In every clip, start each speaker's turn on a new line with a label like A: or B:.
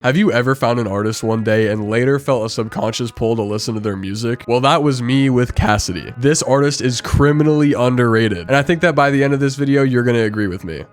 A: Have you ever found an artist one day and later felt a subconscious pull to listen to their music? Well, that was me with Cacity. This artist is criminally underrated, and I think that by the end of this video, you're gonna agree with me.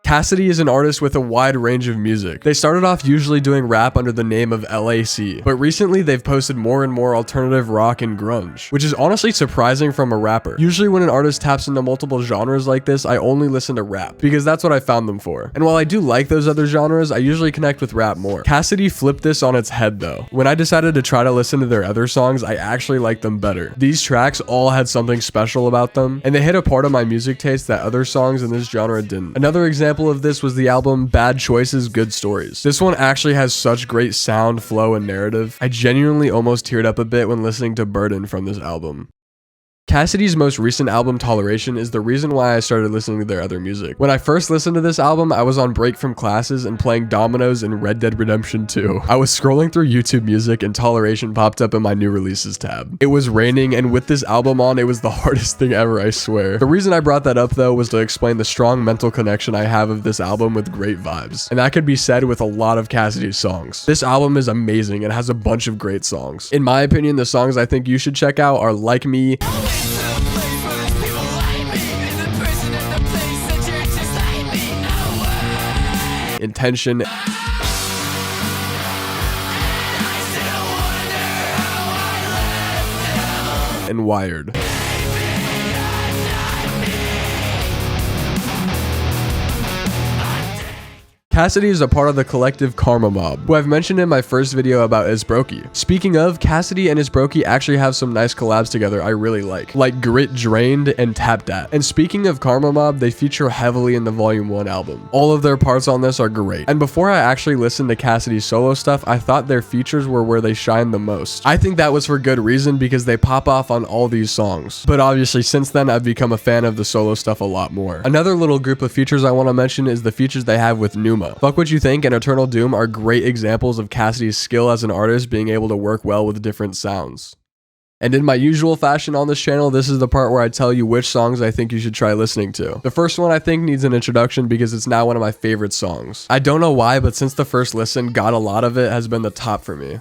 A: Cacity is an artist with a wide range of music. They started off usually doing rap under the name of LAC, but recently they've posted more and more alternative rock and grunge, which is honestly surprising from a rapper. Usually when an artist taps into multiple genres like this, I only listen to rap, because that's what I found them for. And while I do like those other genres, I usually connect with rap more. Cacity flipped this on its head though. When I decided to try to listen to their other songs, I actually liked them better. These tracks all had something special about them, and they hit a part of my music taste that other songs in this genre didn't. Another example of this was the album Bad Choices, Good Stories. This one actually has such great sound, flow, and narrative. I genuinely almost teared up a bit when listening to Burden from this album. Cacity's most recent album, Toleration, is the reason why I started listening to their other music. When I first listened to this album, I was on break from classes and playing dominoes in Red Dead Redemption 2. I was scrolling through YouTube Music and Toleration popped up in my new releases tab. It was raining, and with this album on, it was the hardest thing ever, I swear. The reason I brought that up though was to explain the strong mental connection I have of this album with great vibes. And that could be said with a lot of Cacity's songs. This album is amazing and has a bunch of great songs. In my opinion, the songs I think you should check out are Like Me, Intention, and Wired. Cacity is a part of the collective Karma Mob, who I've mentioned in my first video about Isbroki. Speaking of, Cacity and Isbroki actually have some nice collabs together I really like Grit Drained and Tap Dat. And speaking of Karma Mob, they feature heavily in the Volume 1 album. All of their parts on this are great. And before I actually listened to Cacity's solo stuff, I thought their features were where they shine the most. I think that was for good reason because they pop off on all these songs. But obviously since then, I've become a fan of the solo stuff a lot more. Another little group of features I want to mention is the features they have with Numa. Fuck What You Think and Eternal Doom are great examples of Cacity's skill as an artist being able to work well with different sounds. And in my usual fashion on this channel, this is the part where I tell you which songs I think you should try listening to. The first one I think needs an introduction because it's now one of my favorite songs. I don't know why, but since the first listen, Got a Lot of It has been the top for me.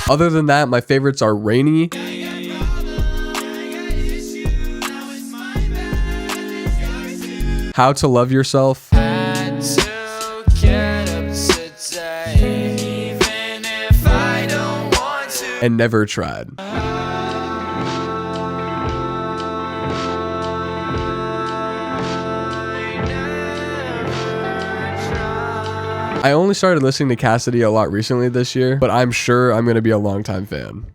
A: Other than that, my favorites are Rainy, How to Love Yourself, and Never Tried. I only started listening to Cacity a lot recently this year, but I'm sure I'm going to be a longtime fan.